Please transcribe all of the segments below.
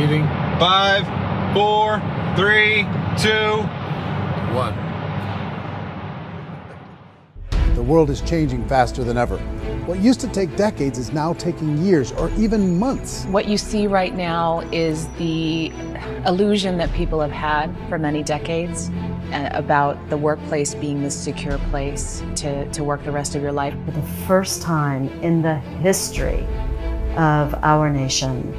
meeting. 5, 4, 3, 2, 1. The world is changing faster than ever. What used to take decades is now taking years or even months. What you see right now is the illusion that people have had for many decades about the workplace being this secure place to work the rest of your life. For the first time in the history of our nation,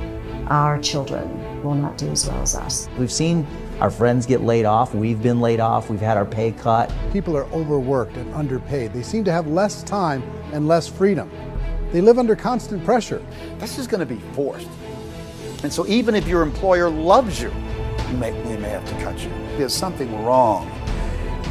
our children will not do as well as us. We've seen our friends get laid off. We've been laid off. We've had our pay cut. People are overworked and underpaid. They seem to have less time and less freedom. They live under constant pressure. This is going to be forced. And so even if your employer loves you, they may have to cut you. There's something wrong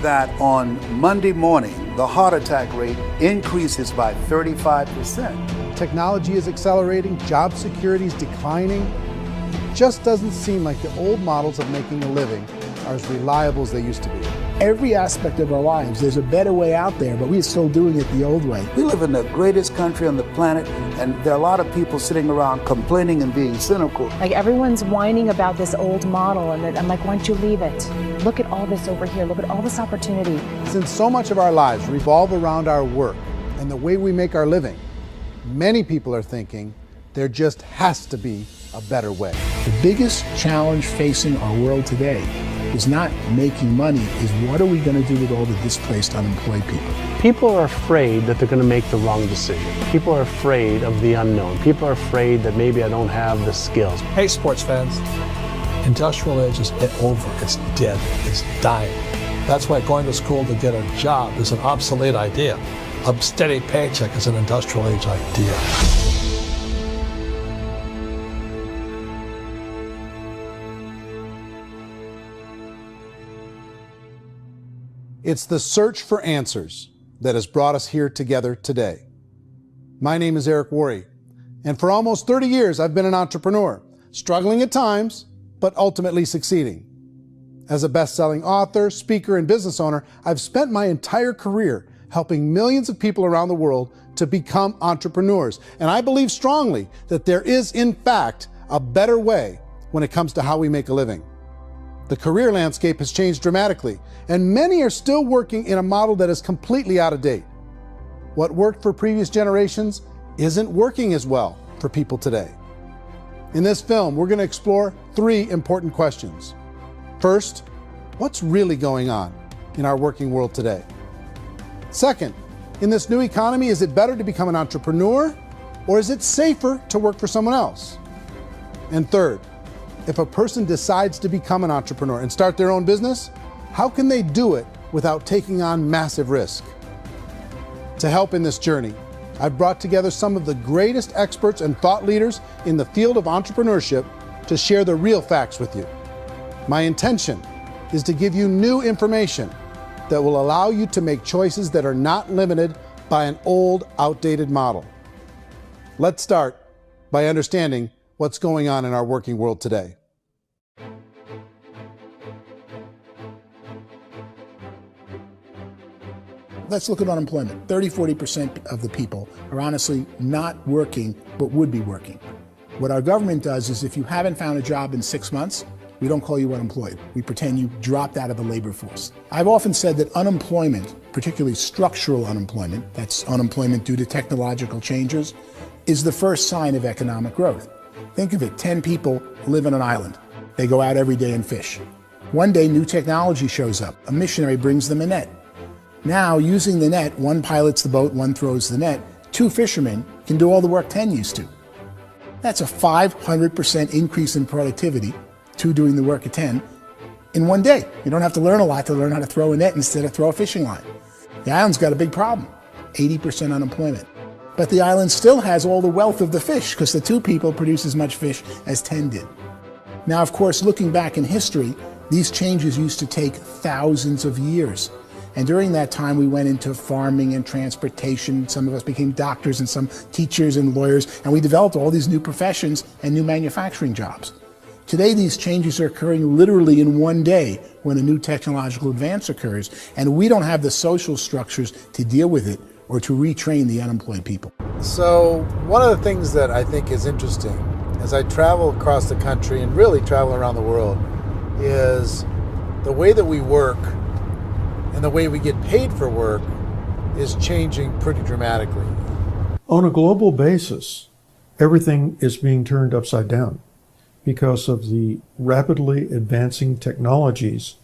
that on Monday morning, the heart attack rate increases by 35%. Technology is accelerating, job security is declining. It just doesn't seem like the old models of making a living are as reliable as they used to be. Every aspect of our lives, there's a better way out there, but we're still doing it the old way. We live in the greatest country on the planet, and there are a lot of people sitting around complaining and being cynical. Like everyone's whining about this old model, and I'm like, why don't you leave it? Look at all this over here. Look at all this opportunity. Since so much of our lives revolve around our work and the way we make our living, many people are thinking there just has to be a better way. The biggest challenge facing our world today is not making money, is what are we going to do with all the displaced, unemployed people? People are afraid that they're going to make the wrong decision. People are afraid of the unknown. People are afraid that maybe I don't have the skills. Hey, sports fans, industrial age is over. It's dead. It's dying. That's why going to school to get a job is an obsolete idea. A steady paycheck is an industrial age idea. It's the search for answers that has brought us here together today. My name is Eric Worre, and for almost 30 years I've been an entrepreneur, struggling at times, but ultimately succeeding. As a best-selling author, speaker, and business owner, I've spent my entire career helping millions of people around the world to become entrepreneurs. And I believe strongly that there is, in fact, a better way when it comes to how we make a living. The career landscape has changed dramatically, and many are still working in a model that is completely out of date. What worked for previous generations isn't working as well for people today. In this film, we're going to explore 3 important questions. First, what's really going on in our working world today? Second, in this new economy, is it better to become an entrepreneur, or is it safer to work for someone else? And third, if a person decides to become an entrepreneur and start their own business, how can they do it without taking on massive risk? To help in this journey, I've brought together some of the greatest experts and thought leaders in the field of entrepreneurship to share the real facts with you. My intention is to give you new information that will allow you to make choices that are not limited by an old, outdated model. Let's start by understanding what's going on in our working world today. Let's look at unemployment. 30–40% of the people are honestly not working, but would be working. What our government does is if you haven't found a job in 6 months, we don't call you unemployed. We pretend you dropped out of the labor force. I've often said that unemployment, particularly structural unemployment, that's unemployment due to technological changes, is the first sign of economic growth. Think of it, 10 people live on an island. They go out every day and fish. One day, new technology shows up. A missionary brings them a net. Now, using the net, one pilots the boat, one throws the net. 2 fishermen can do all the work 10 used to. That's a 500% increase in productivity, 2 doing the work of 10, in one day. You don't have to learn a lot to learn how to throw a net instead of throw a fishing line. The island's got a big problem, 80% unemployment. But the island still has all the wealth of the fish because the 2 people produce as much fish as 10 did. Now, of course, looking back in history, these changes used to take thousands of years. And during that time, we went into farming and transportation. Some of us became doctors and some teachers and lawyers, and we developed all these new professions and new manufacturing jobs. Today, these changes are occurring literally in one day when a new technological advance occurs, and we don't have the social structures to deal with it or to retrain the unemployed people. So one of the things that I think is interesting as I travel across the country and really travel around the world is the way that we work and the way we get paid for work is changing pretty dramatically. On a global basis, everything is being turned upside down because of the rapidly advancing technologies.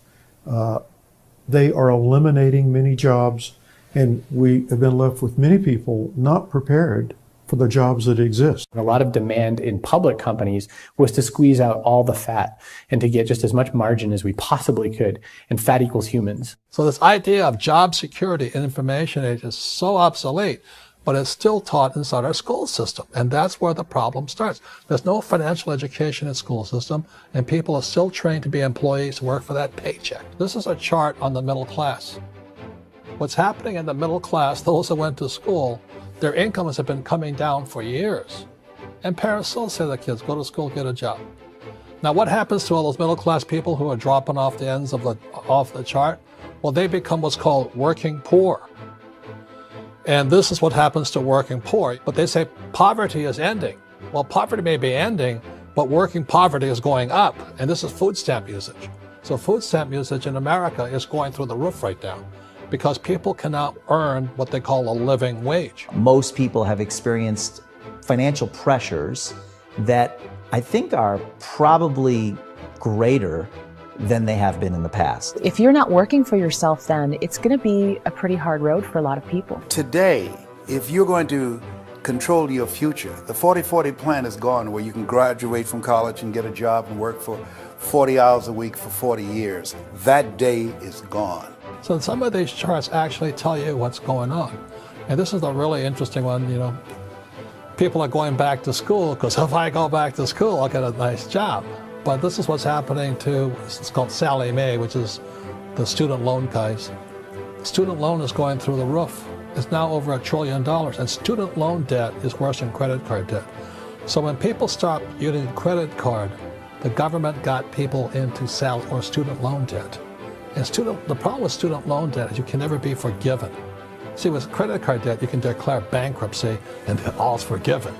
They are eliminating many jobs, and we have been left with many people not prepared for the jobs that exist. A lot of demand in public companies was to squeeze out all the fat and to get just as much margin as we possibly could, and fat equals humans. So this idea of job security in information age is so obsolete, but it's still taught inside our school system, and that's where the problem starts. There's no financial education in school system, and people are still trained to be employees who work for that paycheck. This is a chart on the middle class. What's happening in the middle class, those that went to school, their incomes have been coming down for years. And parents still say to their kids, go to school, get a job. Now what happens to all those middle class people who are dropping off the ends of the chart? Well, they become what's called working poor. And this is what happens to working poor. But they say poverty is ending. Well, poverty may be ending, but working poverty is going up. And this is food stamp usage. So food stamp usage in America is going through the roof right now because people cannot earn what they call a living wage. Most people have experienced financial pressures that I think are probably greater than they have been in the past. If you're not working for yourself, then it's going to be a pretty hard road for a lot of people. Today, if you're going to control your future, the 40-40 plan is gone, where you can graduate from college and get a job and work for 40 hours a week for 40 years. That day is gone. So some of these charts actually tell you what's going on. And this is a really interesting one, you know. People are going back to school because if I go back to school, I'll get a nice job. But this is what's happening to, it's called Sallie Mae, which is the student loan guys. Student loan is going through the roof. It's now over $1 trillion, and student loan debt is worse than credit card debt. So when people stopped using credit card, the government got people into student loan debt. And the problem with student loan debt is you can never be forgiven. See, with credit card debt, you can declare bankruptcy and all's forgiven.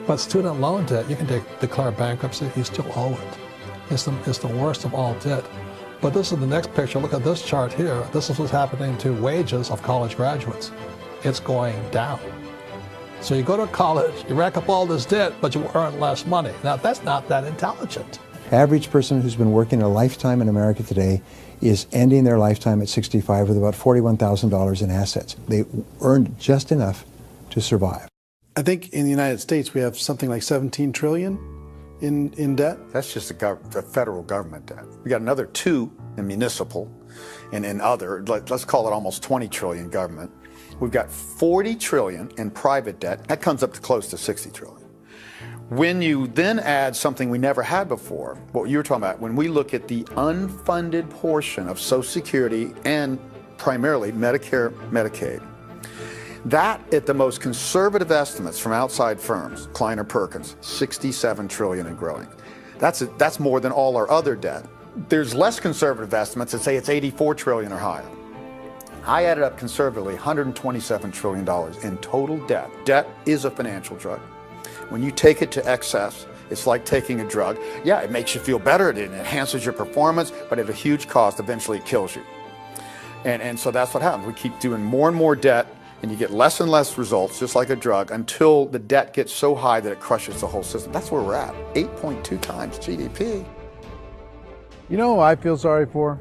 But student loan debt, you can declare bankruptcy, you still owe it. It's the worst of all debt. But this is the next picture. Look at this chart here. This is what's happening to wages of college graduates. It's going down. So you go to college, you rack up all this debt, but you earn less money. Now, that's not that intelligent. Average person who's been working a lifetime in America today is ending their lifetime at 65 with about $41,000 in assets. They earned just enough to survive. I think in the United States we have something like 17 trillion in debt. That's just the federal government debt. We got another 2 in municipal and in other, let's call it almost 20 trillion government. We've got 40 trillion in private debt. That comes up to close to 60 trillion. When you then add something we never had before, what you were talking about, when we look at the unfunded portion of Social Security and primarily Medicare, Medicaid, that at the most conservative estimates from outside firms, Kleiner Perkins, 67 trillion and growing. That's more than all our other debt. There's less conservative estimates that say it's 84 trillion or higher. I added up conservatively $127 trillion in total debt. Debt is a financial drug. When you take it to excess, it's like taking a drug. Yeah, it makes you feel better, it enhances your performance, but at a huge cost, eventually it kills you. And so that's what happens. We keep doing more and more debt, and you get less and less results, just like a drug, until the debt gets so high that it crushes the whole system. That's where we're at, 8.2 times GDP. You know who I feel sorry for?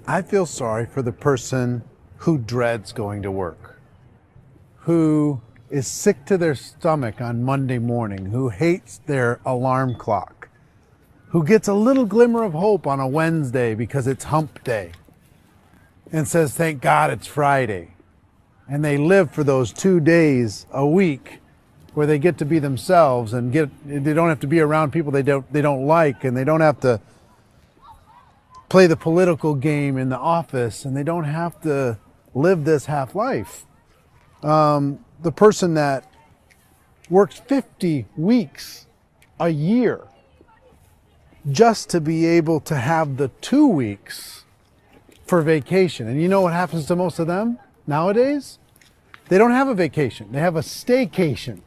I feel sorry for the person who dreads going to work, who is sick to their stomach on Monday morning, who hates their alarm clock, who gets a little glimmer of hope on a Wednesday because it's hump day and says, thank God it's Friday. And they live for those 2 days a week where they get to be themselves and they don't have to be around people they don't like, and they don't have to play the political game in the office, and they don't have to live this half life. The person that works 50 weeks a year just to be able to have the 2 weeks for vacation. And you know what happens to most of them nowadays? They don't have a vacation. They have a staycation.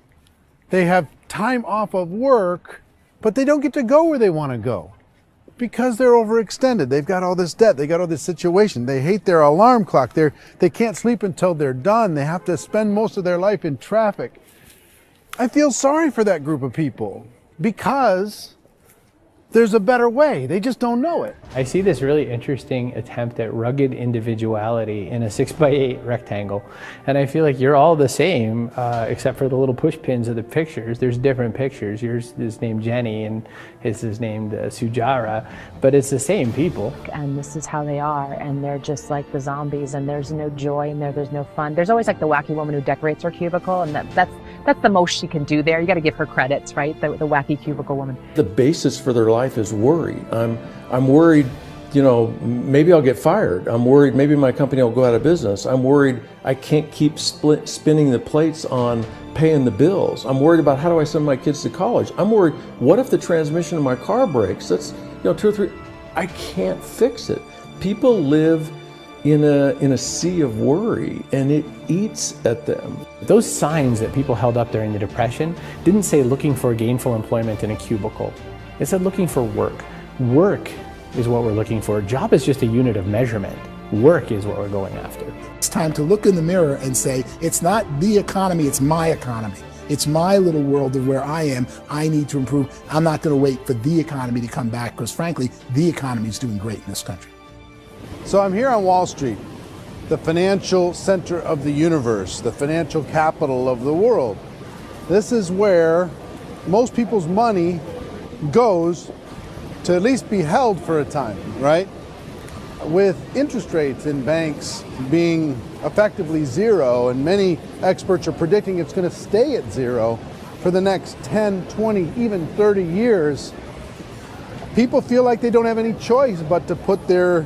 They have time off of work, but they don't get to go where they want to go because they're overextended. They've got all this debt. They got all this situation. They hate their alarm clock. They can't sleep until they're done. They have to spend most of their life in traffic. I feel sorry for that group of people because there's a better way. They just don't know it. I see this really interesting attempt at rugged individuality in a 6x8 rectangle. And I feel like you're all the same, except for the little push pins of the pictures. There's different pictures. Yours is named Jenny and his is named Sujara, but it's the same people. And this is how they are, and they're just like the zombies, and there's no joy in there, there's no fun. There's always like the wacky woman who decorates her cubicle, and that's the most she can do there. You got to give her credits, right? The wacky cubicle woman. The basis for their life is worry. I'm worried, you know, maybe I'll get fired. I'm worried maybe my company will go out of business. I'm worried I can't keep spinning the plates on paying the bills. I'm worried about how do I send my kids to college. I'm worried, what if the transmission of my car breaks? That's, you know, 2 or 3, I can't fix it. People live in a sea of worry, and it eats at them. Those signs that people held up during the Depression didn't say looking for gainful employment in a cubicle. It said looking for work. Work is what we're looking for. Job is just a unit of measurement. Work is what we're going after. It's time to look in the mirror and say, it's not the economy, it's my economy. It's my little world of where I am. I need to improve. I'm not going to wait for the economy to come back because, frankly, the economy is doing great in this country. So I'm here on Wall Street, the financial center of the universe, the financial capital of the world. This is where most people's money goes to at least be held for a time, right? With interest rates in banks being effectively zero, and many experts are predicting it's going to stay at zero for the next 10, 20, even 30 years, people feel like they don't have any choice but to put their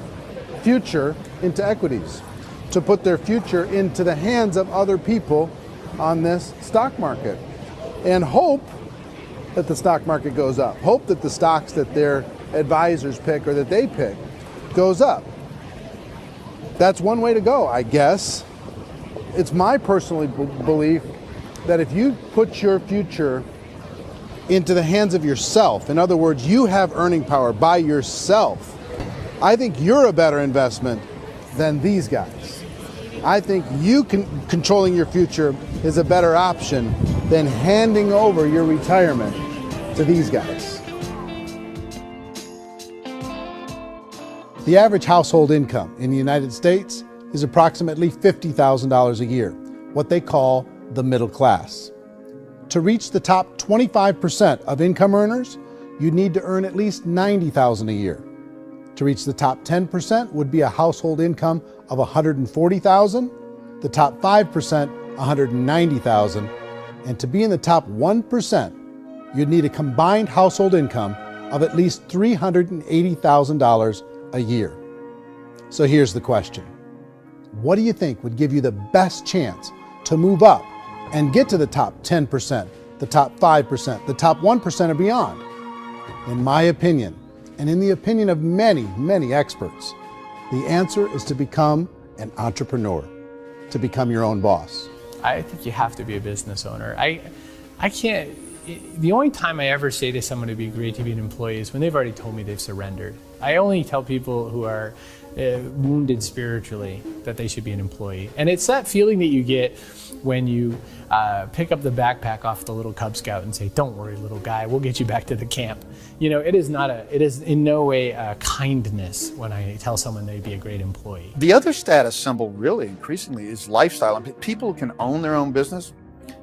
future into equities, to put their future into the hands of other people on this stock market, and hope that the stock market goes up, hope that the stocks that their advisors pick or that they pick goes up. That's one way to go, I guess. It's my personal belief that if you put your future into the hands of yourself, in other words, you have earning power by yourself, I think you're a better investment than these guys. I think you controlling your future is a better option than handing over your retirement to these guys. The average household income in the United States is approximately $50,000 a year, what they call the middle class. To reach the top 25% of income earners, you'd need to earn at least $90,000 a year. To reach the top 10% would be a household income of $140,000, the top 5%, $190,000, and to be in the top 1%, you'd need a combined household income of at least $380,000 a year. So here's the question. What do you think would give you the best chance to move up and get to the top 10%, the top 5%, the top 1% or beyond? In my opinion, and in the opinion of many, many experts, the answer is to become an entrepreneur, to become your own boss. I think you have to be a business owner. I can't, the only time I ever say to someone it'd be great to be an employee is when they've already told me they've surrendered. I only tell people who are wounded spiritually that they should be an employee. And it's that feeling that you get when you pick up the backpack off the little Cub Scout and say, "Don't worry, little guy, we'll get you back to the camp." You know, it is in no way a kindness when I tell someone they'd be a great employee. The other status symbol really increasingly is lifestyle. I mean, people can own their own business,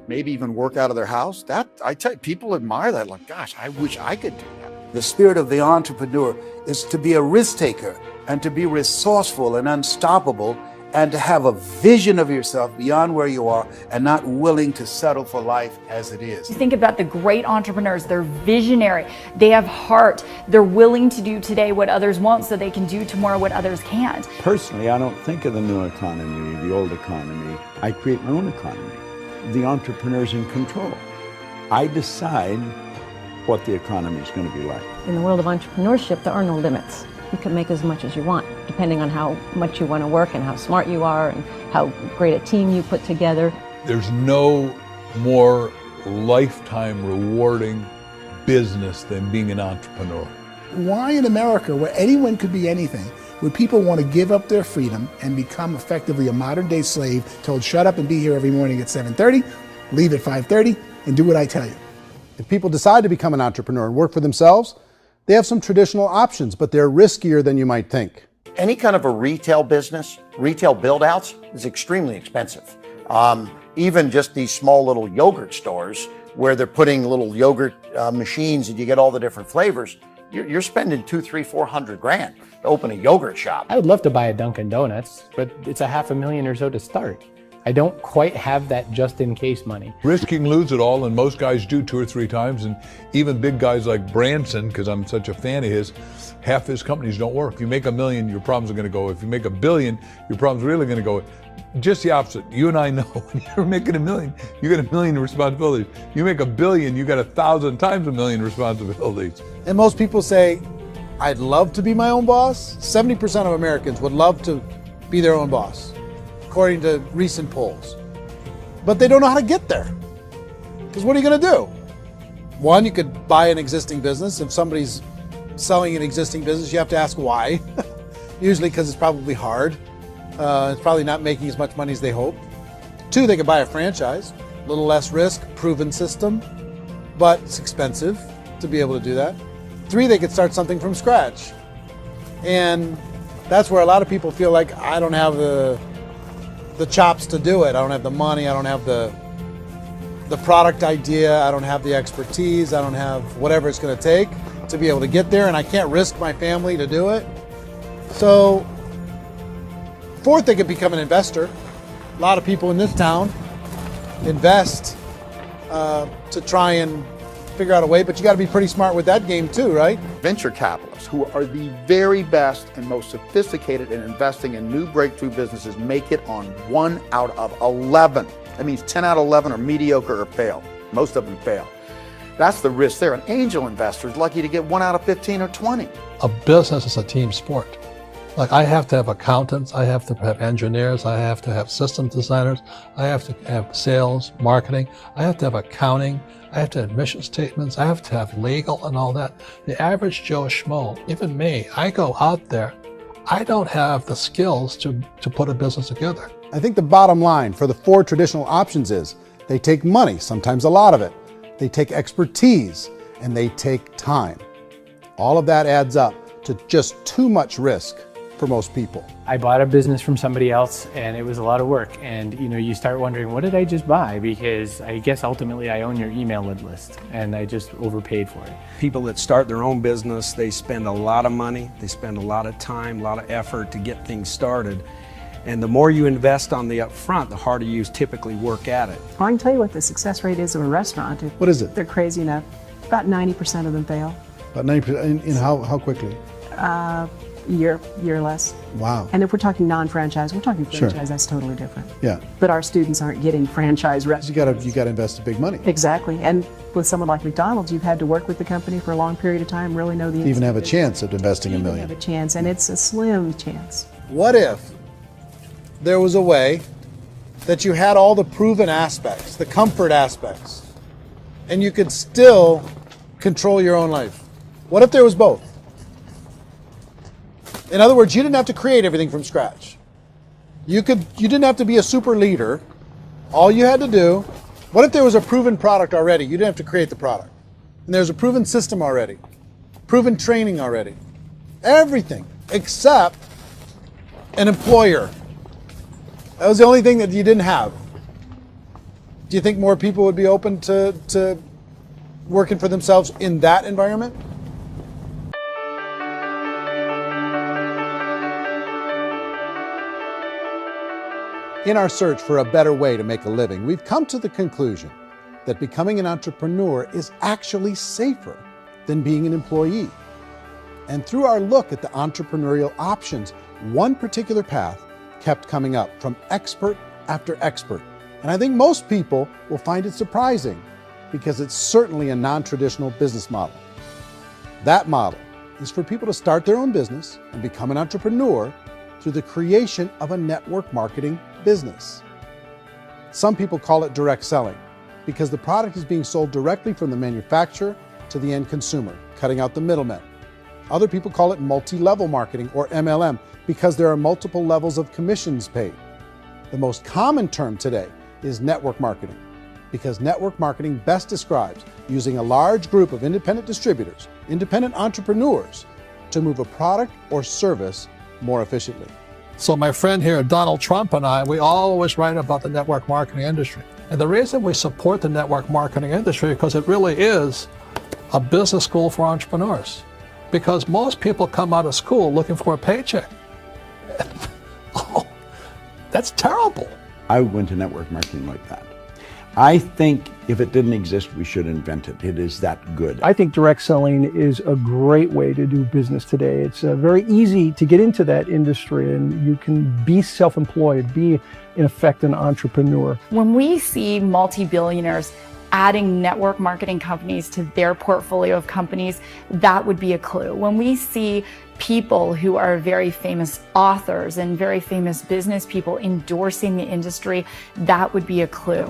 maybe even work out of their house. That, I tell you, people admire that. Like, gosh, I wish I could do that. The spirit of the entrepreneur is to be a risk taker and to be resourceful and unstoppable and to have a vision of yourself beyond where you are and not willing to settle for life as it is. You think about the great entrepreneurs, they're visionary, they have heart, they're willing to do today what others won't so they can do tomorrow what others can't. Personally, I don't think of the new economy, the old economy. I create my own economy. The entrepreneur's in control. I decide what the economy is going to be like. In the world of entrepreneurship, there are no limits. You can make as much as you want, depending on how much you want to work and how smart you are and how great a team you put together. There's no more lifetime rewarding business than being an entrepreneur. Why in America, where anyone could be anything, would people want to give up their freedom and become effectively a modern-day slave, told shut up and be here every morning at 7:30, leave at 5:30, and do what I tell you? If people decide to become an entrepreneur and work for themselves, they have some traditional options, but they're riskier than you might think. Any kind of a retail business, retail build-outs, is extremely expensive. Even just these small little yogurt stores where they're putting little yogurt machines and you get all the different flavors, you're spending $200,000, $300,000, $400,000 to open a yogurt shop. I would love to buy a Dunkin' Donuts, but it's $500,000 or so to start. I don't quite have that just in case money. Risking lose it all, and most guys do 2 or 3 times, and even big guys like Branson, because I'm such a fan of his, half his companies don't work. If you make $1 million, your problems are going to go. If you make $1 billion, your problem's really going to go. Just the opposite. You and I know when you're making $1 million, you got $1 million responsibilities. You make $1 billion, you got 1,000 times $1 million responsibilities. And most people say, I'd love to be my own boss. 70% of Americans would love to be their own boss, according to recent polls. But they don't know how to get there. Because what are you going to do? One, you could buy an existing business. If somebody's selling an existing business, you have to ask why. Usually because it's probably hard. It's probably not making as much money as they hope. 2, they could buy a franchise. A little less risk, proven system, but it's expensive to be able to do that. 3, they could start something from scratch. And that's where a lot of people feel like, I don't have the chops to do it. I don't have the money. I don't have the product idea. I don't have the expertise. I don't have whatever it's going to take to be able to get there, and I can't risk my family to do it. So 4th, they could become an investor. A lot of people in this town invest to try and figure out a way, but you got to be pretty smart with that game too, right? Venture capitalists, who are the very best and most sophisticated in investing in new breakthrough businesses, make it on 1 out of 11. That means 10 out of 11 are mediocre or fail. Most of them fail. That's the risk there. An angel investor is lucky to get 1 out of 15 or 20. A business is a team sport. Like, I have to have accountants, I have to have engineers, I have to have system designers, I have to have sales, marketing, I have to have accounting, I have to have mission statements, I have to have legal and all that. The average Joe Schmo, even me, I go out there, I don't have the skills to put a business together. I think the bottom line for the 4 traditional options is they take money, sometimes a lot of it. They take expertise, and they take time. All of that adds up to just too much risk for most people. I bought a business from somebody else and it was a lot of work. And you start wondering, what did I just buy? Because I guess ultimately I own your email list and I just overpaid for it. People that start their own business, they spend a lot of money, they spend a lot of time, a lot of effort to get things started. And the more you invest on the upfront, the harder you typically work at it. Well, I can tell you what the success rate is of a restaurant. What is it? They're crazy enough. About 90% of them fail. About 90%, in how quickly? Year less. Wow. And if we're talking non-franchise, we're talking franchise, Sure. That's totally different. Yeah. But our students aren't getting franchise restaurants. You gotta invest big money. Exactly. And with someone like McDonald's, you've had to work with the company for a long period of time, really know the To even have a chance at investing $1 million. have a chance, and it's a slim chance. What if there was a way that you had all the proven aspects, the comfort aspects, and you could still control your own life? What if there was both? In other words, you didn't have to create everything from scratch. You didn't have to be a super leader. All you had to do, what if there was a proven product already? You didn't have to create the product. And there's a proven system already, proven training already. Everything except an employer. That was the only thing that you didn't have. Do you think more people would be open to working for themselves in that environment? In our search for a better way to make a living, we've come to the conclusion that becoming an entrepreneur is actually safer than being an employee. And through our look at the entrepreneurial options, one particular path kept coming up from expert after expert. And I think most people will find it surprising because it's certainly a non-traditional business model. That model is for people to start their own business and become an entrepreneur through the creation of a network marketing business. Some people call it direct selling. because the product is being sold directly from the manufacturer to the end consumer, cutting out the middlemen. Other people call it multi-level marketing, or MLM, because there are multiple levels of commissions paid. The most common term today is network marketing, because network marketing best describes using a large group of independent distributors, independent entrepreneurs, to move a product or service more efficiently. So my friend here, Donald Trump, and I, we always write about the network marketing industry. And the reason we support the network marketing industry is because it really is a business school for entrepreneurs. Because most people come out of school looking for a paycheck. Oh, that's terrible. I went to network marketing like that. I think if it didn't exist, we should invent it. It is that good. I think direct selling is a great way to do business today. It's very easy to get into that industry, and you can be self-employed, be in effect an entrepreneur. When we see multi-billionaires adding network marketing companies to their portfolio of companies, that would be a clue. When we see people who are very famous authors and very famous business people endorsing the industry, that would be a clue.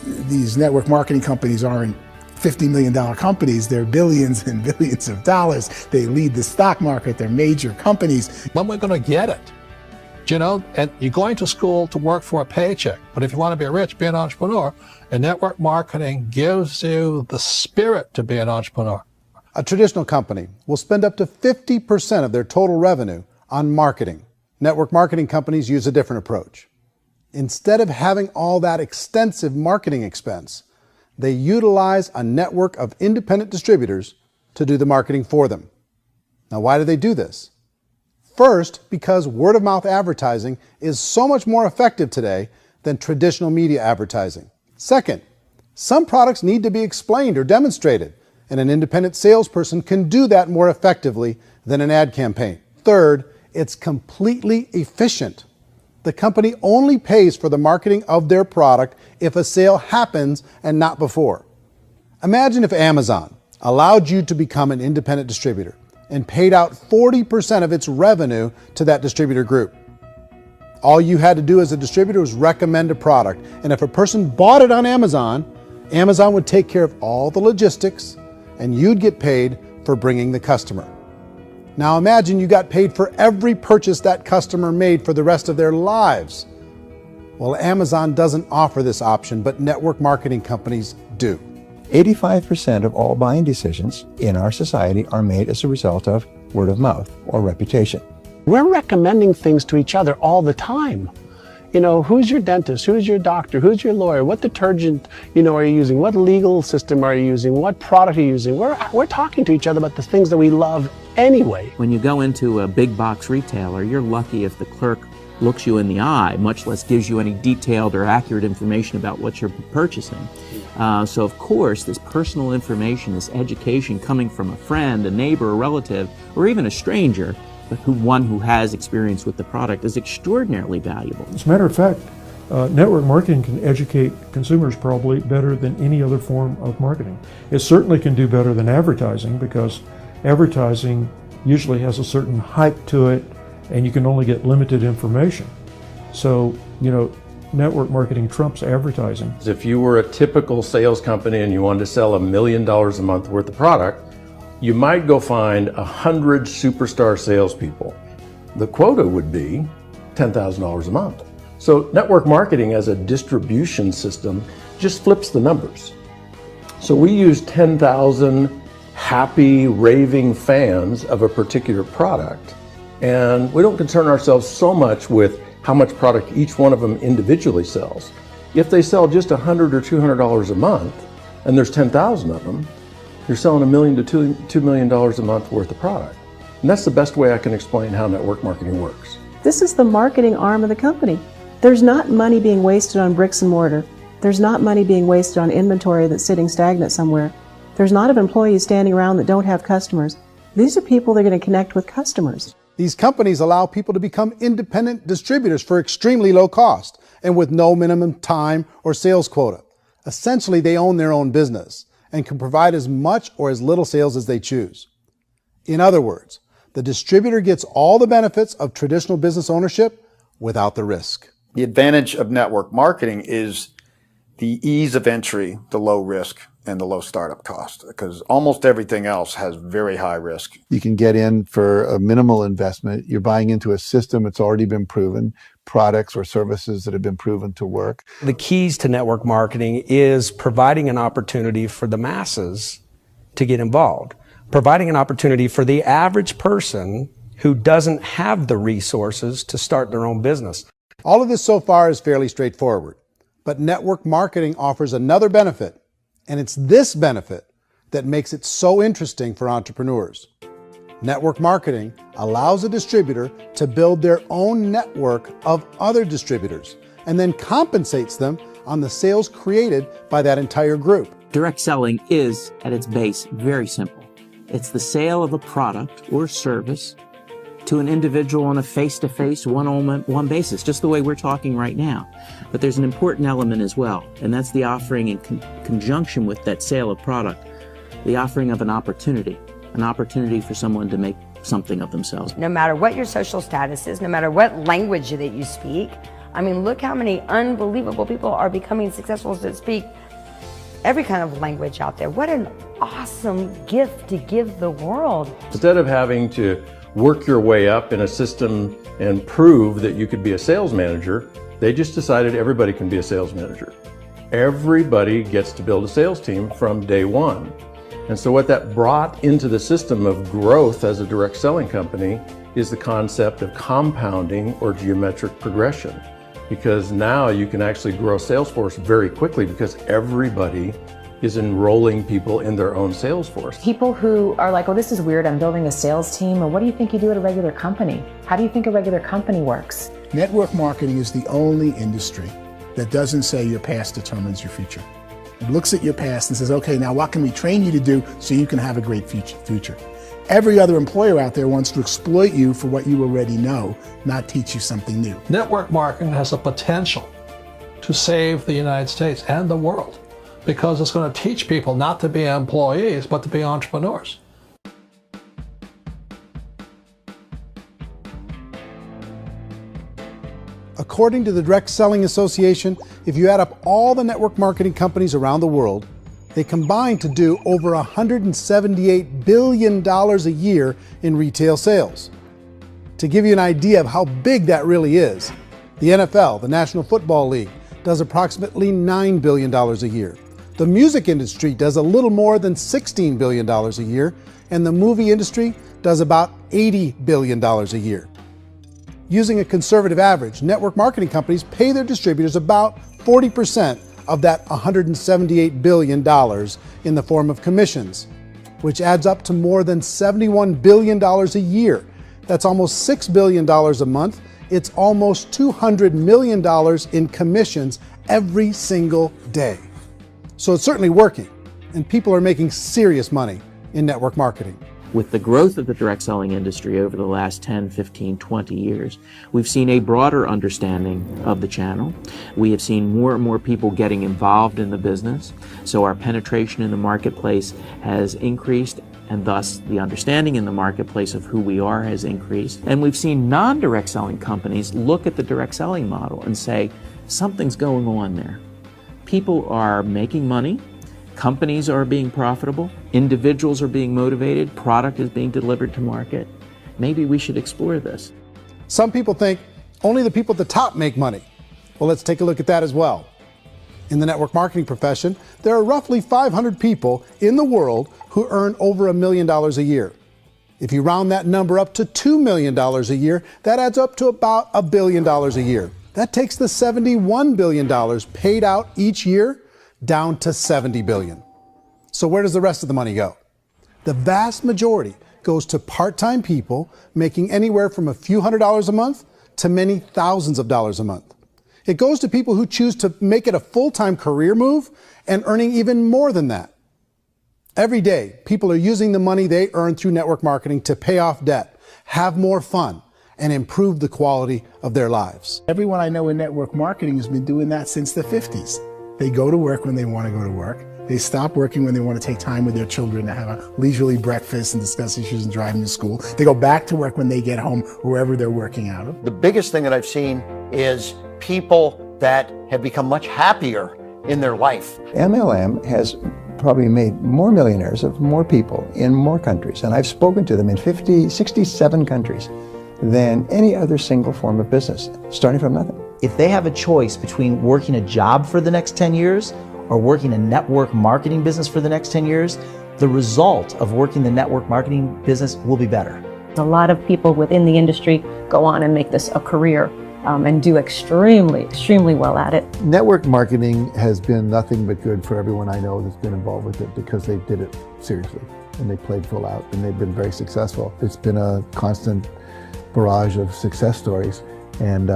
These network marketing companies aren't $50 million companies. They're billions and billions of dollars. They lead the stock market. They're major companies. When we're going to get it? You know, and you're going to school to work for a paycheck. But if you want to be rich, be an entrepreneur. And network marketing gives you the spirit to be an entrepreneur. A traditional company will spend up to 50% of their total revenue on marketing. Network marketing companies use a different approach. Instead of having all that extensive marketing expense, they utilize a network of independent distributors to do the marketing for them. Now, why do they do this? First, because word-of-mouth advertising is so much more effective today than traditional media advertising. Second, some products need to be explained or demonstrated, and an independent salesperson can do that more effectively than an ad campaign. Third, it's completely efficient. The company only pays for the marketing of their product if a sale happens and not before. Imagine if Amazon allowed you to become an independent distributor and paid out 40% of its revenue to that distributor group. All you had to do as a distributor was recommend a product, and if a person bought it on Amazon, Amazon would take care of all the logistics, and you'd get paid for bringing the customer. Now imagine you got paid for every purchase that customer made for the rest of their lives. Well, Amazon doesn't offer this option, but network marketing companies do. 85% of all buying decisions in our society are made as a result of word of mouth or reputation. We're recommending things to each other all the time. You know, who's your dentist? Who's your doctor? Who's your lawyer? What detergent, are you using? What legal system are you using? What product are you using? We're talking to each other about the things that we love anyway. When you go into a big box retailer, you're lucky if the clerk looks you in the eye, much less gives you any detailed or accurate information about what you're purchasing. So of course, this personal information, this education coming from a friend, a neighbor, a relative, or even a stranger, but one who has experience with the product is extraordinarily valuable. As a matter of fact, network marketing can educate consumers probably better than any other form of marketing. It certainly can do better than advertising, because advertising usually has a certain hype to it and you can only get limited information. So, network marketing trumps advertising. If you were a typical sales company and you wanted to sell $1 million a month worth of product, you might go find 100 superstar salespeople. The quota would be $10,000 a month. So network marketing as a distribution system just flips the numbers. So we use 10,000 happy, raving fans of a particular product, and we don't concern ourselves so much with how much product each one of them individually sells. If they sell just $100 or $200 a month, and there's 10,000 of them, you're selling $1 million to $2 million a month worth of product. And that's the best way I can explain how network marketing works. This is the marketing arm of the company. There's not money being wasted on bricks and mortar. There's not money being wasted on inventory that's sitting stagnant somewhere. There's not of employees standing around that don't have customers. These are people that are going to connect with customers. These companies allow people to become independent distributors for extremely low cost and with no minimum time or sales quota. Essentially, they own their own business and can provide as much or as little sales as they choose. In other words, the distributor gets all the benefits of traditional business ownership without the risk. The advantage of network marketing is the ease of entry, the low risk, and the low startup cost, because almost everything else has very high risk. You can get in for a minimal investment. You're buying into a system that's already been proven, products or services that have been proven to work. The keys to network marketing is providing an opportunity for the masses to get involved, providing an opportunity for the average person who doesn't have the resources to start their own business. All of this so far is fairly straightforward, but network marketing offers another benefit, and it's this benefit that makes it so interesting for entrepreneurs. Network marketing allows a distributor to build their own network of other distributors and then compensates them on the sales created by that entire group. Direct selling is, at its base, very simple. It's the sale of a product or service to an individual on a face-to-face, one-on-one basis, just the way we're talking right now. But there's an important element as well, and that's the offering in conjunction with that sale of product, the offering of an opportunity for someone to make something of themselves. No matter what your social status is, no matter what language that you speak, I mean, look how many unbelievable people are becoming successful that speak every kind of language out there. What an awesome gift to give the world. Instead of having to work your way up in a system and prove that you could be a sales manager, they just decided everybody can be a sales manager. Everybody gets to build a sales team from day one. And so what that brought into the system of growth as a direct selling company is the concept of compounding or geometric progression. Because now you can actually grow a sales force very quickly because everybody is enrolling people in their own sales force. People who are like, oh, this is weird, I'm building a sales team, or what do you think you do at a regular company? How do you think a regular company works? Network marketing is the only industry that doesn't say your past determines your future. It looks at your past and says, okay, now what can we train you to do so you can have a great future? Every other employer out there wants to exploit you for what you already know, not teach you something new. Network marketing has the potential to save the United States and the world because it's going to teach people not to be employees, but to be entrepreneurs. According to the Direct Selling Association, if you add up all the network marketing companies around the world, they combine to do over $178 billion a year in retail sales. To give you an idea of how big that really is, the NFL, the National Football League, does approximately $9 billion a year. The music industry does a little more than $16 billion a year, and the movie industry does about $80 billion a year. Using a conservative average, network marketing companies pay their distributors about 40% of that $178 billion in the form of commissions, which adds up to more than $71 billion a year. That's almost $6 billion a month. It's almost $200 million in commissions every single day. So it's certainly working, and people are making serious money in network marketing. With the growth of the direct selling industry over the last 10, 15, 20 years, we've seen a broader understanding of the channel. We have seen more and more people getting involved in the business, so our penetration in the marketplace has increased, and thus the understanding in the marketplace of who we are has increased. And we've seen non-direct selling companies look at the direct selling model and say, something's going on there. People are making money. Companies are being profitable, individuals are being motivated, product is being delivered to market. Maybe we should explore this. Some people think only the people at the top make money. Well, let's take a look at that as well. In the network marketing profession, there are roughly 500 people in the world who earn over $1 million a year. If you round that number up to $2 million a year, that adds up to about $1 billion a year. That takes the $71 billion paid out each year down to $70 billion. So where does the rest of the money go? The vast majority goes to part-time people making anywhere from a few $100s a month to many thousands of dollars a month. It goes to people who choose to make it a full-time career move and earning even more than that. Every day, people are using the money they earn through network marketing to pay off debt, have more fun, and improve the quality of their lives. Everyone I know in network marketing has been doing that since the 50s. They go to work when they want to go to work. They stop working when they want to take time with their children to have a leisurely breakfast and discuss issues and driving to school. They go back to work when they get home, wherever they're working out of. The biggest thing that I've seen is people that have become much happier in their life. MLM has probably made more millionaires of more people in more countries, and I've spoken to them in 67 countries, than any other single form of business, starting from nothing. If they have a choice between working a job for the next 10 years or working a network marketing business for the next 10 years, the result of working the network marketing business will be better. A lot of people within the industry go on and make this a career and do extremely well at it. Network marketing has been nothing but good for everyone I know that's been involved with it because they did it seriously and they played full out and they've been very successful. It's been a constant barrage of success stories and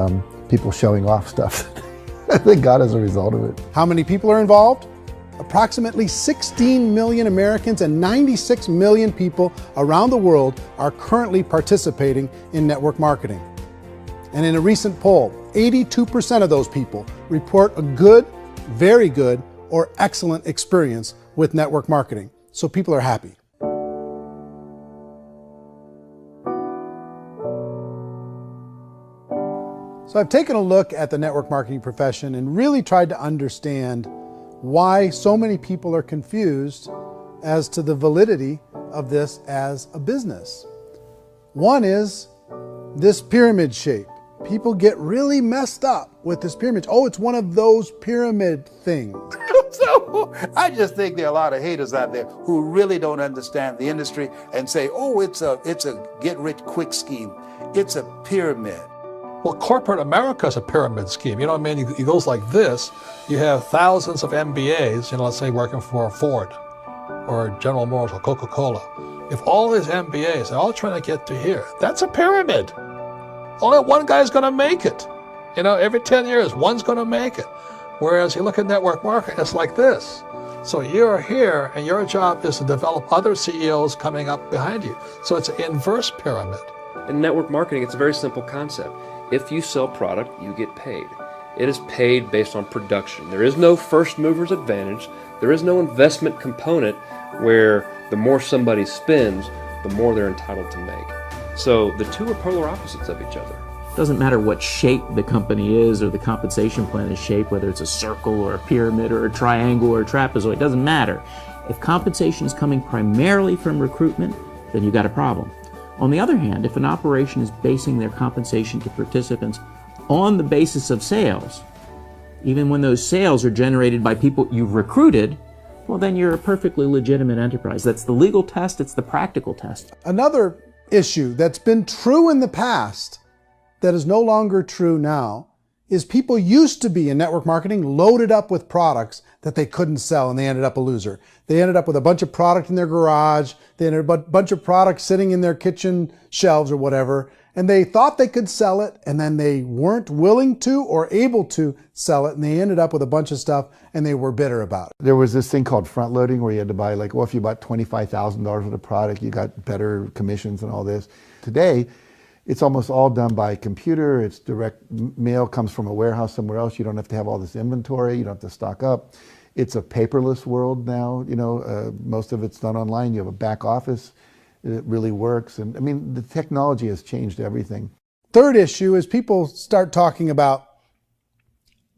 people showing off stuff that they got as a result of it. How many people are involved? Approximately 16 million Americans and 96 million people around the world are currently participating in network marketing. And in a recent poll, 82% of those people report a good, very good, or excellent experience with network marketing. So people are happy. So I've taken a look at the network marketing profession and really tried to understand why so many people are confused as to the validity of this as a business. One is this pyramid shape. People get really messed up with this pyramid. Oh, it's one of those pyramid things. So I just think there are a lot of haters out there who really don't understand the industry and say, oh, it's a get-rich-quick scheme. It's a pyramid. Well, corporate America is a pyramid scheme. You know what I mean? It goes like this. You have thousands of MBAs, let's say working for Ford or General Motors or Coca-Cola. If all these MBAs are all trying to get to here, that's a pyramid. Only one guy's going to make it. Every 10 years, one's going to make it. Whereas you look at network marketing, it's like this. So you're here, and your job is to develop other CEOs coming up behind you. So it's an inverse pyramid. In network marketing, it's a very simple concept. If you sell product, you get paid. It is paid based on production. There is no first mover's advantage. There is no investment component where the more somebody spends, the more they're entitled to make. So the two are polar opposites of each other. It doesn't matter what shape the company is or the compensation plan is shaped, whether it's a circle or a pyramid or a triangle or a trapezoid, it doesn't matter. If compensation is coming primarily from recruitment, then you've got a problem. On the other hand, if an operation is basing their compensation to participants on the basis of sales, even when those sales are generated by people you've recruited, well, then you're a perfectly legitimate enterprise. That's the legal test, it's the practical test. Another issue that's been true in the past that is no longer true now is people used to be in network marketing loaded up with products that they couldn't sell and they ended up a loser. They ended up with a bunch of product in their garage, they ended up with a bunch of products sitting in their kitchen shelves or whatever, and they thought they could sell it and then they weren't willing to or able to sell it and they ended up with a bunch of stuff and they were bitter about it. There was this thing called front loading where you had to buy if you bought $25,000 worth of product, you got better commissions and all this. Today, it's almost all done by computer. It's direct mail comes from a warehouse somewhere else. You don't have to have all this inventory. You don't have to stock up. It's a paperless world now. Most of it's done online. You have a back office. It really works. And I mean, the technology has changed everything. Third issue is people start talking about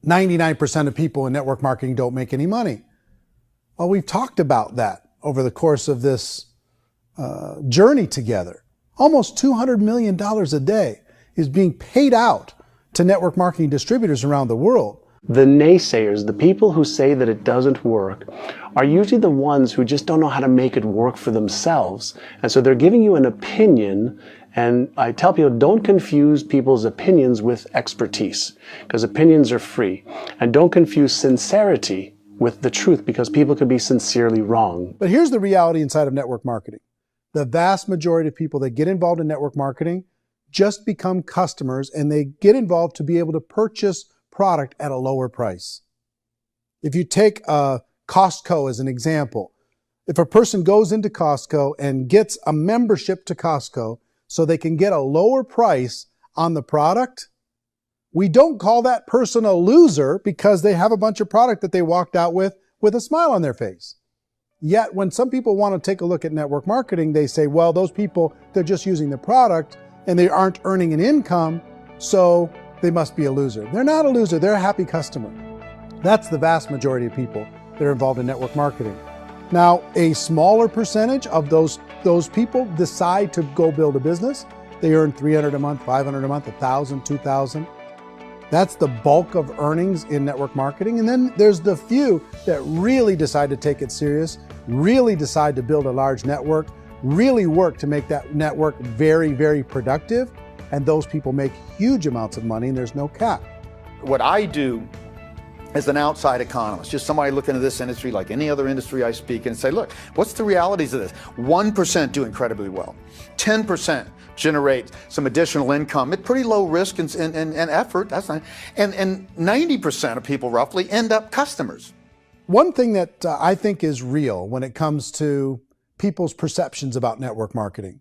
99% of people in network marketing don't make any money. Well, we've talked about that over the course of this journey together. Almost $200 million a day is being paid out to network marketing distributors around the world. The naysayers, the people who say that it doesn't work, are usually the ones who just don't know how to make it work for themselves. And so they're giving you an opinion, and I tell people, don't confuse people's opinions with expertise, because opinions are free. And don't confuse sincerity with the truth, because people could be sincerely wrong. But here's the reality inside of network marketing. The vast majority of people that get involved in network marketing just become customers and they get involved to be able to purchase product at a lower price. If you take Costco as an example, if a person goes into Costco and gets a membership to Costco so they can get a lower price on the product, we don't call that person a loser because they have a bunch of product that they walked out with a smile on their face. Yet when some people want to take a look at network marketing, they say, well, those people, they're just using the product and they aren't earning an income, so they must be a loser. They're not a loser, they're a happy customer. That's the vast majority of people that are involved in network marketing. Now, a smaller percentage of those people decide to go build a business. They earn $300 a month, $500 a month, $1,000, $2,000. That's the bulk of earnings in network marketing. And then there's the few that really decide to take it serious, really decide to build a large network, really work to make that network very, very productive. And those people make huge amounts of money and there's no cap. What I do as an outside economist, just somebody looking at this industry like any other industry I speak and say, look, what's the realities of this? 1% do incredibly well. 10% generate some additional income at pretty low risk and effort. That's not, and 90% of people roughly end up customers. One thing that I think is real when it comes to people's perceptions about network marketing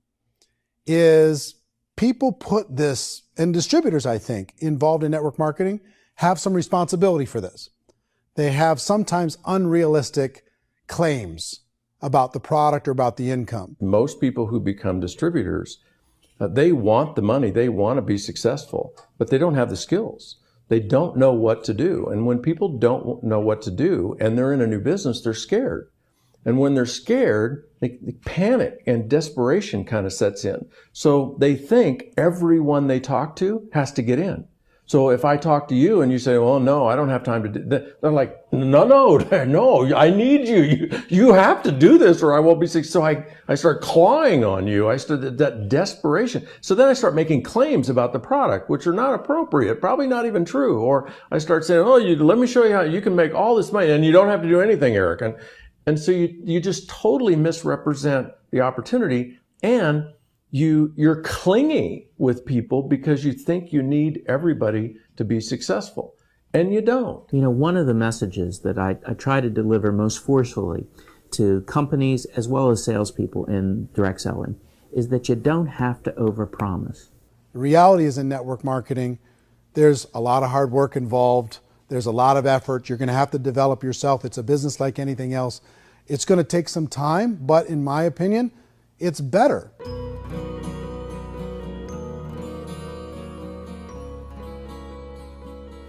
is people put this, and distributors, I think, involved in network marketing have some responsibility for this. They have sometimes unrealistic claims about the product or about the income. Most people who become distributors, they want the money, they want to be successful, but they don't have the skills. They don't know what to do. And when people don't know what to do and they're in a new business, they're scared. And when they're scared, they panic and desperation kind of sets in. So they think everyone they talk to has to get in. So if I talk to you and you say, well, no, I don't have time to do that, they're like, no, I need you. You have to do this or I won't be successful. So I start clawing on you. I start that desperation. So then I start making claims about the product, which are not appropriate, probably not even true. Or I start saying, oh, let me show you how you can make all this money and you don't have to do anything, Eric. And so you just totally misrepresent the opportunity, and you're clingy with people because you think you need everybody to be successful, and you don't. You know, one of the messages that I try to deliver most forcefully to companies as well as salespeople in direct selling is that you don't have to overpromise. The reality is in network marketing, there's a lot of hard work involved. There's a lot of effort. You're going to have to develop yourself. It's a business like anything else. It's going to take some time, but in my opinion, it's better.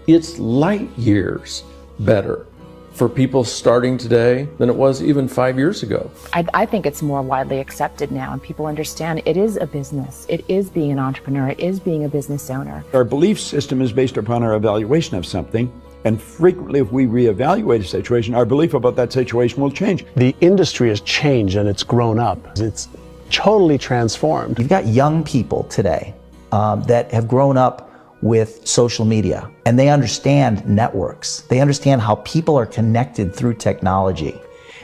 It's light years better for people starting today than it was even 5 years ago. I think it's more widely accepted now, and people understand it is a business. It is being an entrepreneur. It is being a business owner. Our belief system is based upon our evaluation of something. And frequently, if we reevaluate a situation, our belief about that situation will change. The industry has changed and it's grown up. It's totally transformed. You've got young people today that have grown up with social media, and they understand networks. They understand how people are connected through technology,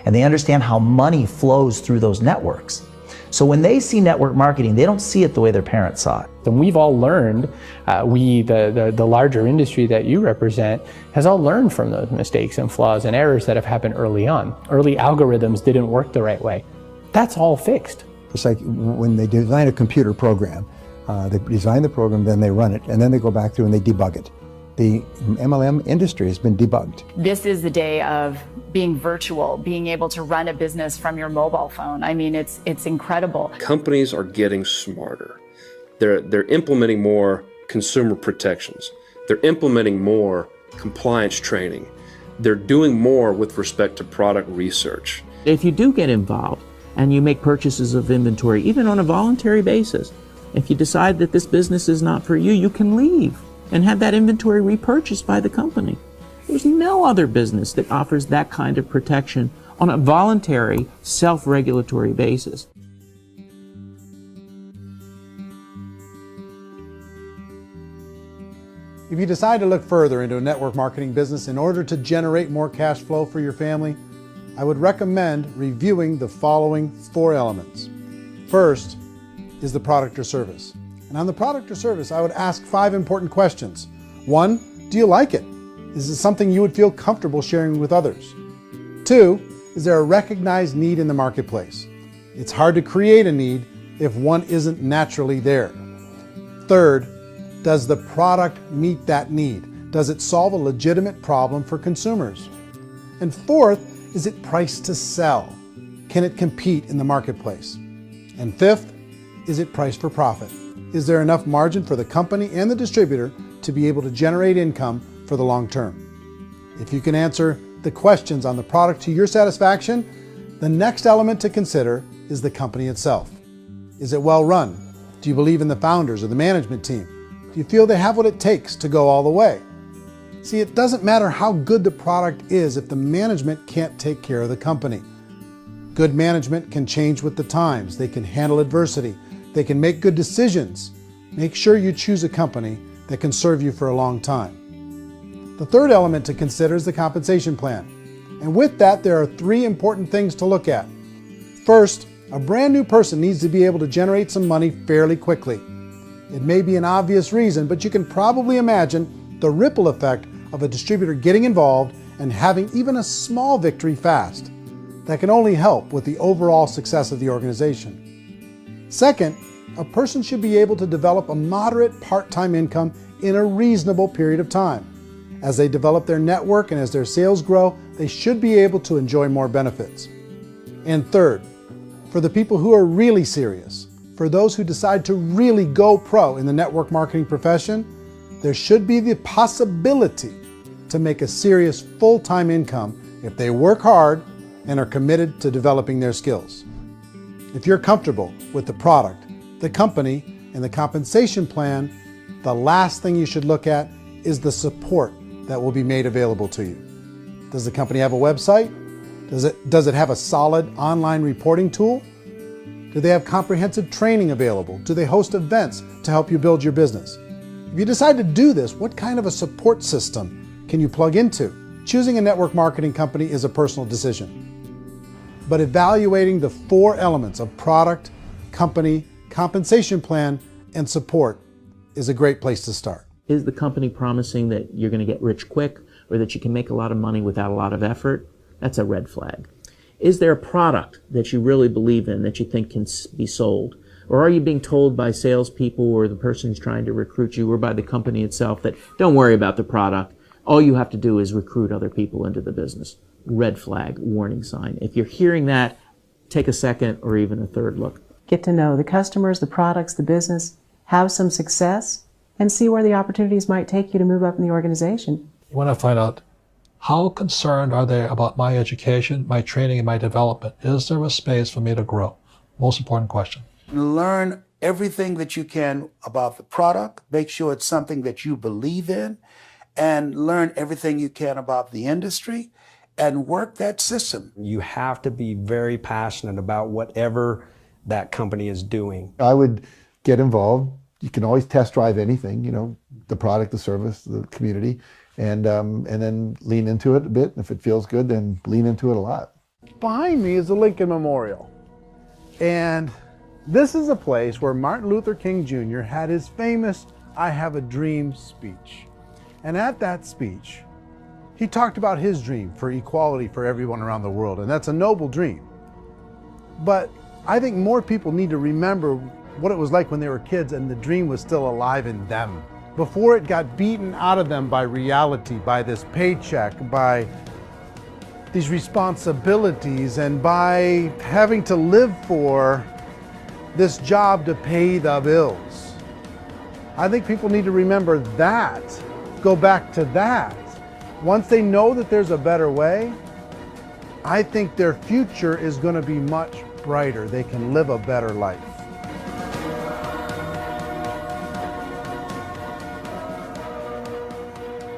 and they understand how money flows through those networks. So when they see network marketing, they don't see it the way their parents saw it. And we've all learned, the larger industry that you represent, has all learned from those mistakes and flaws and errors that have happened early on. Early algorithms didn't work the right way. That's all fixed. It's like when they design a computer program, they design the program, then they run it, and then they go back through and they debug it. The MLM industry has been debugged. This is the day of being virtual, being able to run a business from your mobile phone. I mean, it's incredible. Companies are getting smarter. They're implementing more consumer protections. They're implementing more compliance training. They're doing more with respect to product research. If you do get involved and you make purchases of inventory, even on a voluntary basis, if you decide that this business is not for you, you can leave and have that inventory repurchased by the company. There's no other business that offers that kind of protection on a voluntary, self-regulatory basis. If you decide to look further into a network marketing business in order to generate more cash flow for your family, I would recommend reviewing the following 4 elements. First is the product or service. And on the product or service, I would ask 5 important questions. 1, do you like it? Is it something you would feel comfortable sharing with others? 2, is there a recognized need in the marketplace? It's hard to create a need if one isn't naturally there. 3rd, does the product meet that need? Does it solve a legitimate problem for consumers? And 4th, is it priced to sell? Can it compete in the marketplace? And 5th, is it priced for profit? Is there enough margin for the company and the distributor to be able to generate income for the long term? If you can answer the questions on the product to your satisfaction, the next element to consider is the company itself. Is it well run? Do you believe in the founders or the management team? Do you feel they have what it takes to go all the way? See, it doesn't matter how good the product is if the management can't take care of the company. Good management can change with the times. They can handle adversity. They can make good decisions. Make sure you choose a company that can serve you for a long time. The third element to consider is the compensation plan. And with that, there are 3 important things to look at. First, a brand new person needs to be able to generate some money fairly quickly. It may be an obvious reason, but you can probably imagine the ripple effect of a distributor getting involved and having even a small victory fast. That can only help with the overall success of the organization. Second, a person should be able to develop a moderate part-time income in a reasonable period of time. As they develop their network and as their sales grow, they should be able to enjoy more benefits. And third, for the people who are really serious, for those who decide to really go pro in the network marketing profession, there should be the possibility to make a serious full-time income if they work hard and are committed to developing their skills. If you're comfortable with the product, the company, and the compensation plan, the last thing you should look at is the support that will be made available to you. Does the company have a website? Does it have a solid online reporting tool? Do they have comprehensive training available? Do they host events to help you build your business? If you decide to do this, what kind of a support system can you plug into? Choosing a network marketing company is a personal decision. But evaluating the 4 elements of product, company, compensation plan, and support is a great place to start. Is the company promising that you're going to get rich quick or that you can make a lot of money without a lot of effort? That's a red flag. Is there a product that you really believe in that you think can be sold? Or are you being told by salespeople or the person who's trying to recruit you or by the company itself that don't worry about the product, all you have to do is recruit other people into the business? Red flag, warning sign. If you're hearing that, take a second or even a third look. Get to know the customers, the products, the business, have some success, and see where the opportunities might take you to move up in the organization. You want to find out how concerned are they about my education, my training, and my development? Is there a space for me to grow? Most important question. Learn everything that you can about the product. Make sure it's something that you believe in, and learn everything you can about the industry and work that system. You have to be very passionate about whatever that company is doing. I would get involved. You can always test drive anything, the product, the service, the community, and then lean into it a bit. If it feels good, then lean into it a lot. Behind me is the Lincoln Memorial. And this is a place where Martin Luther King Jr. had his famous "I Have a Dream" speech. And at that speech, he talked about his dream for equality for everyone around the world, and that's a noble dream. But I think more people need to remember what it was like when they were kids and the dream was still alive in them. Before it got beaten out of them by reality, by this paycheck, by these responsibilities, and by having to live for this job to pay the bills. I think people need to remember that, go back to that. Once they know that there's a better way, I think their future is going to be much brighter. They can live a better life.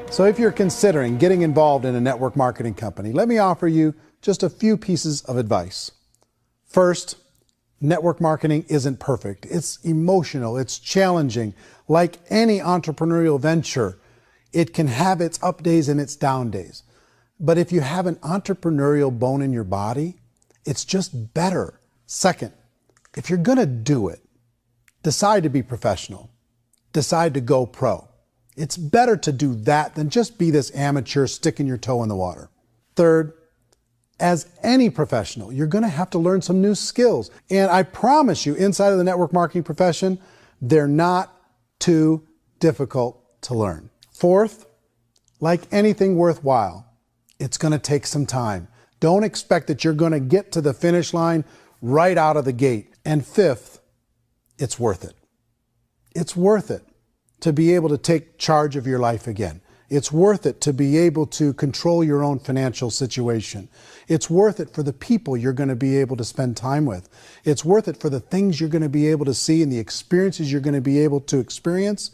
So if you're considering getting involved in a network marketing company, let me offer you just a few pieces of advice. First, network marketing isn't perfect. It's emotional, it's challenging. Like any entrepreneurial venture, it can have its up days and its down days. But if you have an entrepreneurial bone in your body, it's just better. Second, if you're gonna do it, decide to be professional. Decide to go pro. It's better to do that than just be this amateur sticking your toe in the water. Third, as any professional, you're going to have to learn some new skills. And I promise you, inside of the network marketing profession, they're not too difficult to learn. Fourth, like anything worthwhile, it's going to take some time. Don't expect that you're going to get to the finish line right out of the gate. And fifth, it's worth it. It's worth it to be able to take charge of your life again. It's worth it to be able to control your own financial situation. It's worth it for the people you're going to be able to spend time with. It's worth it for the things you're going to be able to see and the experiences you're going to be able to experience.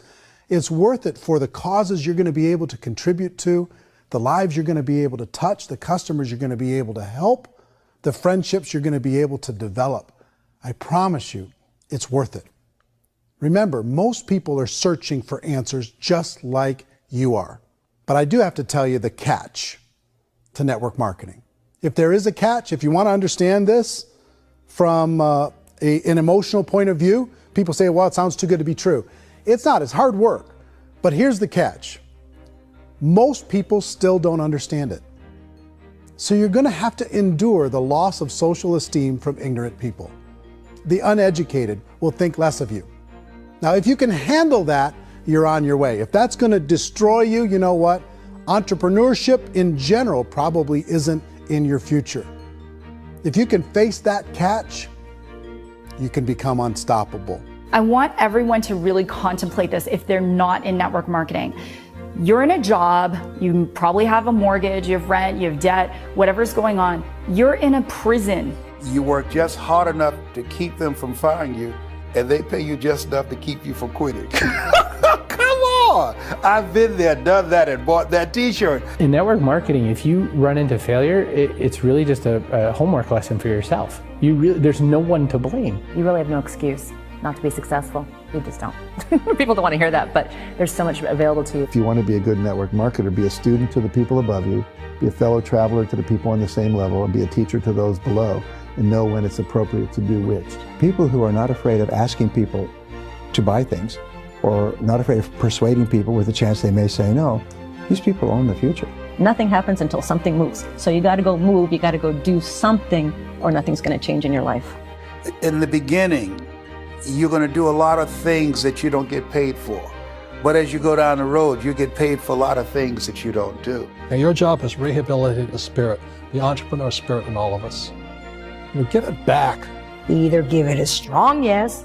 It's worth it for the causes you're going to be able to contribute to, the lives you're going to be able to touch, the customers you're going to be able to help, the friendships you're going to be able to develop. I promise you, it's worth it. Remember, most people are searching for answers just like you are. But I do have to tell you the catch to network marketing. If there is a catch, if you want to understand this from an emotional point of view, people say, well, it sounds too good to be true. It's not, it's hard work. But here's the catch. Most people still don't understand it. So you're going to have to endure the loss of social esteem from ignorant people. The uneducated will think less of you. Now, if you can handle that, you're on your way. If that's going to destroy you, you know what? Entrepreneurship in general probably isn't in your future. If you can face that catch, you can become unstoppable. I want everyone to really contemplate this if they're not in network marketing. You're in a job, you probably have a mortgage, you have rent, you have debt, whatever's going on. You're in a prison. You work just hard enough to keep them from firing you, and they pay you just enough to keep you from quitting. Come on! I've been there, done that, and bought that t-shirt. In network marketing, if you run into failure, it's really just a homework lesson for yourself. There's no one to blame. You really have no excuse not to be successful. You just don't. People don't want to hear that, but there's so much available to you. If you want to be a good network marketer, be a student to the people above you, be a fellow traveler to the people on the same level, and be a teacher to those below, and know when it's appropriate to do which. People who are not afraid of asking people to buy things, or not afraid of persuading people with a chance they may say no, these people own the future. Nothing happens until something moves. So you got to go move, you got to go do something, or nothing's going to change in your life. In the beginning, you're going to do a lot of things that you don't get paid for. But as you go down the road, you get paid for a lot of things that you don't do. And your job is rehabilitate the spirit, the entrepreneur spirit in all of us. You get it back. You either give it a strong yes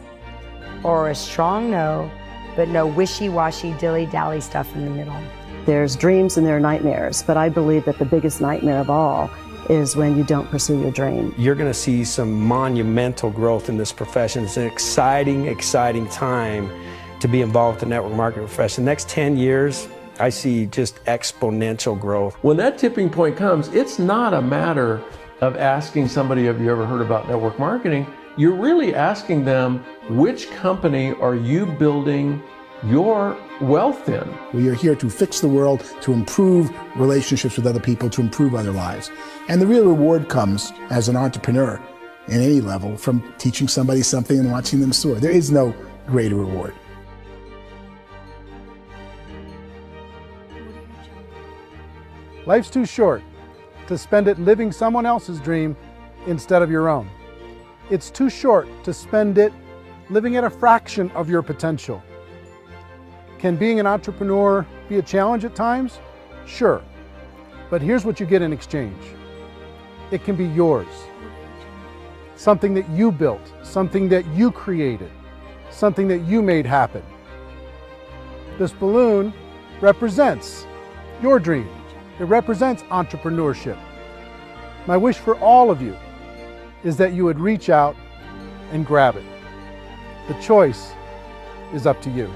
or a strong no, but no wishy-washy, dilly-dally stuff in the middle. There's dreams and there are nightmares, but I believe that the biggest nightmare of all is when you don't pursue your dream. You're going to see some monumental growth in this profession. It's an exciting, exciting time to be involved with the network marketing profession. The next 10 years, I see just exponential growth. When that tipping point comes, it's not a matter of asking somebody, have you ever heard about network marketing? You're really asking them, which company are you building your wealth in? We are here to fix the world, to improve relationships with other people, to improve other lives. And the real reward comes as an entrepreneur in any level from teaching somebody something and watching them soar. There is no greater reward. Life's too short to spend it living someone else's dream instead of your own. It's too short to spend it living at a fraction of your potential. Can being an entrepreneur be a challenge at times? Sure. But here's what you get in exchange. It can be yours. Something that you built, something that you created, something that you made happen. This balloon represents your dream. It represents entrepreneurship. My wish for all of you is that you would reach out and grab it. The choice is up to you.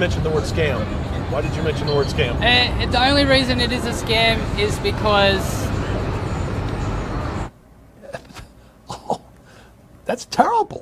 mention the word scam? Why did you mention the word scam? The only reason it is a scam is because... That's terrible.